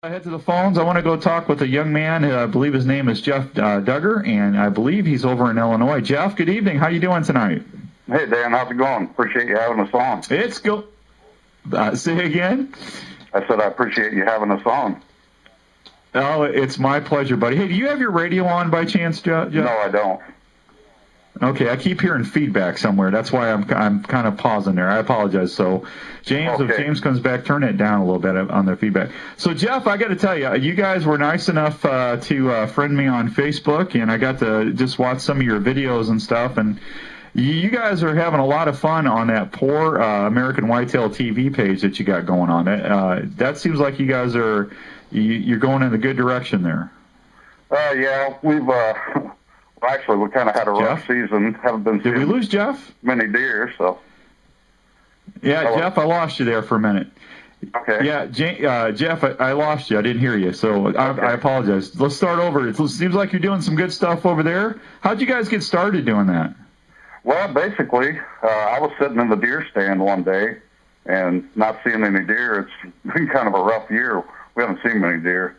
I head to the phones. I want to go talk with a young man. I believe his name is Jeff Duggar, and I believe he's over in Illinois. Jeff, good evening. How you doing tonight? Hey, Dan, how's it going? Appreciate you having us on. It's go. Say again. I said I appreciate you having us on. Oh, it's my pleasure, buddy. Hey, do you have your radio on by chance, Jeff? No, I don't. Okay, I keep hearing feedback somewhere. That's why I'm kind of pausing there. I apologize. So, James, Okay. if James comes back, turn it down a little bit on the feedback. So, Jeff, I got to tell you, you guys were nice enough to friend me on Facebook, and I got to just watch some of your videos and stuff. And you guys are having a lot of fun on that poor American Whitetail TV page that you got going on. That seems like you guys are you're going in the good direction there. Yeah, we've actually we kind of had a rough season. Haven't been Did we seeing lose Jeff? many deer, so. Yeah, Hello? Jeff, I lost you there for a minute. Okay. Yeah, Jeff, I lost you. I didn't hear you, so Okay. I apologize. Let's start over. It seems like you're doing some good stuff over there. How'd you guys get started doing that? Well, basically, I was sitting in the deer stand one day and not seeing any deer. It's been kind of a rough year. We haven't seen many deer.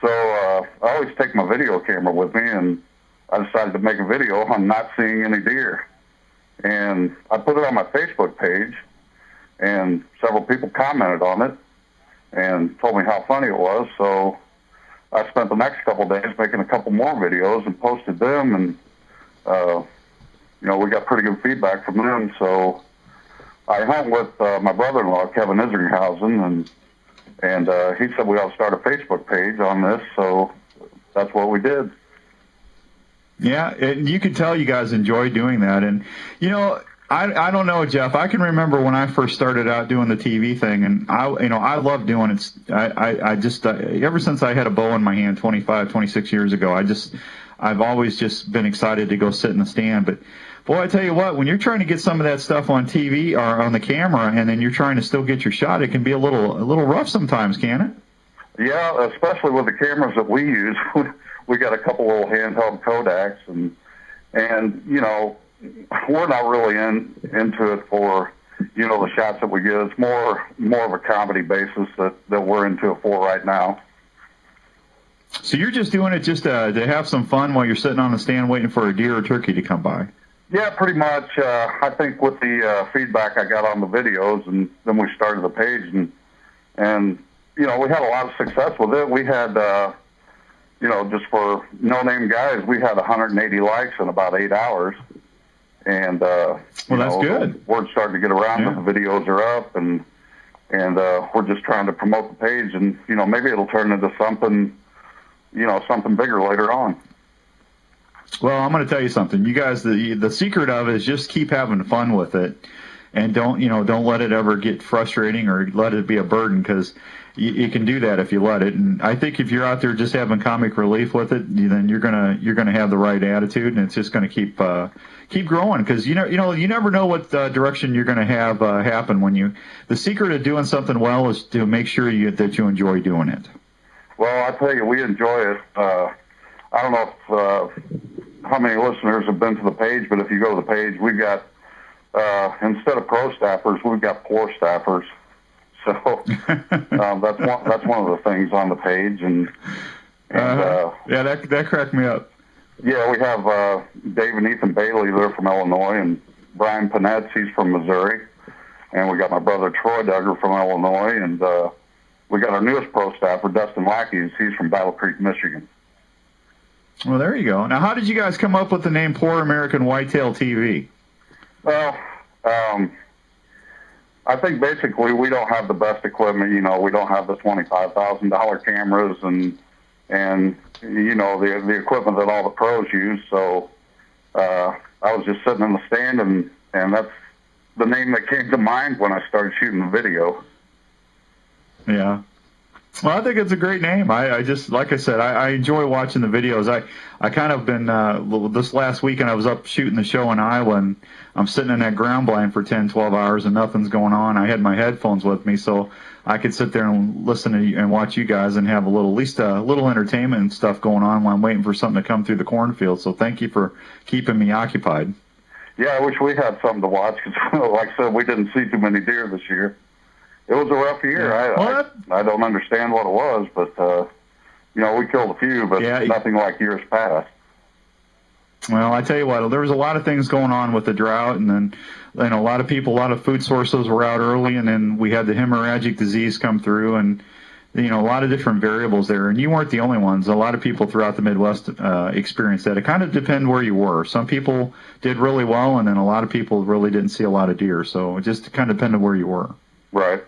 So I always take my video camera with me, and I decided to make a video on not seeing any deer. And I put it on my Facebook page, and several people commented on it and told me how funny it was. So I spent the next couple of days making a couple more videos and posted them, and we got pretty good feedback from them. So I hung with my brother-in-law, Kevin Isringhausen, and he said we ought to start a Facebook page on this. So that's what we did. Yeah, and you could tell you guys enjoy doing that. And, I don't know, Jeff. I can remember when I first started out doing the TV thing, and I love doing it. I just ever since I had a bow in my hand 25, 26 years ago, I've always just been excited to go sit in the stand. But boy, I tell you what, when you're trying to get some of that stuff on TV or on the camera, and then you're trying to still get your shot, it can be a little rough sometimes, can it? Yeah, especially with the cameras that we use. We got a couple little handheld Kodaks, and we're not really into it for the shots that we get. It's more of a comedy basis that we're into it for right now. So you're just doing it just to have some fun while you're sitting on the stand waiting for a deer or turkey to come by? Yeah, pretty much. I think with the feedback I got on the videos, and then we started the page, and we had a lot of success with it. We had, just for no-name guys, we had 180 likes in about 8 hours. And, that's good. Word's starting to get around that the videos are up, and we're just trying to promote the page, and, maybe it'll turn into something, something bigger later on. Well, I'm going to tell you something. You guys, the secret of it is just keep having fun with it, and don't let it ever get frustrating or let it be a burden, because you can do that if you let it. And I think if you're out there just having comic relief with it, then you're gonna have the right attitude, and it's just going to keep growing, because you never know what direction you're going to have happen when you. The secret of doing something well is to make sure that you enjoy doing it. Well, I tell you, we enjoy it. I don't know how many listeners have been to the page, but if you go to the page, we've got instead of pro staffers, we've got poor staffers. So that's one of the things on the page, and yeah, that cracked me up. Yeah, we have Dave and Ethan Bailey. They're from Illinois, and Brian Panetz, he's from Missouri, and we got my brother Troy Duggar from Illinois, and we got our newest pro staffer, Dustin Lackey. He's from Battle Creek, Michigan. Well, there you go. Now, how did you guys come up with the name Poor American Whitetail TV? Well, I think basically we don't have the best equipment. We don't have the $25,000 cameras and the equipment that all the pros use. So I was just sitting in the stand, and that's the name that came to mind when I started shooting the video. Yeah. Well, I think it's a great name. I just, like I said, I enjoy watching the videos. I kind of been, this last weekend I was up shooting the show in Iowa, and I'm sitting in that ground blind for 10, 12 hours and nothing's going on. I had my headphones with me, so I could sit there and listen to you and watch you guys and have at least a little entertainment and stuff going on while I'm waiting for something to come through the cornfield. So thank you for keeping me occupied. Yeah, I wish we had something to watch, because like I said, we didn't see too many deer this year. It was a rough year. Yeah. I don't understand what it was, but we killed a few, but nothing like years past. Well, I tell you what, there was a lot of things going on with the drought, and then a lot of people, a lot of food sources were out early, and then we had the hemorrhagic disease come through, and a lot of different variables there. And you weren't the only ones. A lot of people throughout the Midwest experienced that. It kind of depended where you were. Some people did really well, and then a lot of people really didn't see a lot of deer. So it just kind of depended where you were. Right.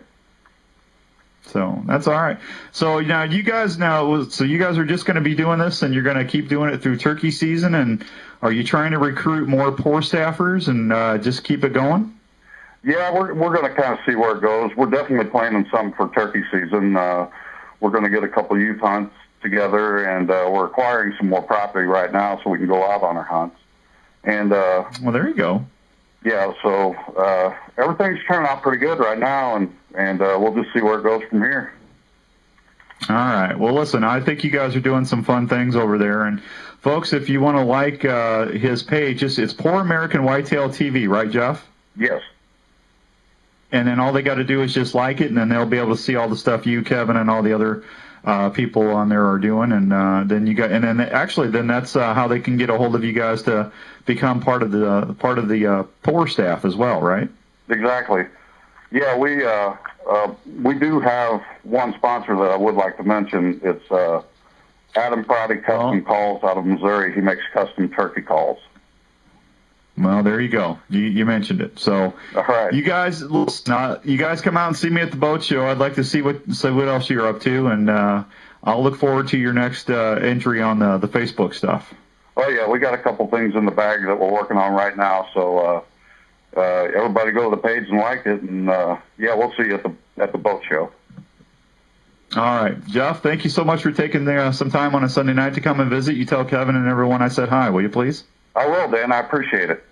So that's all right. So now you guys are just going to be doing this, and you're going to keep doing it through turkey season. And are you trying to recruit more poor staffers and just keep it going? Yeah, we're going to kind of see where it goes. We're definitely planning something for turkey season. We're going to get a couple youth hunts together, and we're acquiring some more property right now so we can go out on our hunts. And well, there you go. Yeah, so everything's turning out pretty good right now, and we'll just see where it goes from here. All right. Well, listen, I think you guys are doing some fun things over there. And, folks, if you want to like his page, it's Poor American Whitetail TV, right, Jeff? Yes. And then all they got to do is just like it, and then they'll be able to see all the stuff you, Kevin, and all the other people on there are doing. And then that's how they can get a hold of you guys to become part of the poor staff as well, right? Exactly. Yeah, we do have one sponsor that I would like to mention. It's Adam Prouty Custom Calls out of Missouri. He makes custom turkey calls. Well, there you go. You mentioned it. So, all right. You guys come out and see me at the boat show. I'd like to see what else you're up to, and I'll look forward to your next entry on the Facebook stuff. Oh yeah, we got a couple things in the bag that we're working on right now. So everybody go to the page and like it, and we'll see you at the boat show. All right, Jeff. Thank you so much for taking some time on a Sunday night to come and visit. You tell Kevin and everyone I said hi, will you please? I will, Dan. I appreciate it.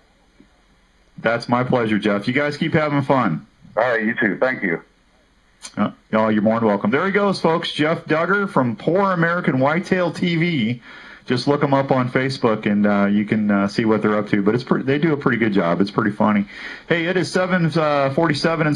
That's my pleasure, Jeff. You guys keep having fun. All right, you too. Thank you. You're more than welcome. There he goes, folks. Jeff Duggar from Poor American Whitetail TV. Just look them up on Facebook, and you can see what they're up to. But they do a pretty good job. It's pretty funny. Hey, it is 7:47 and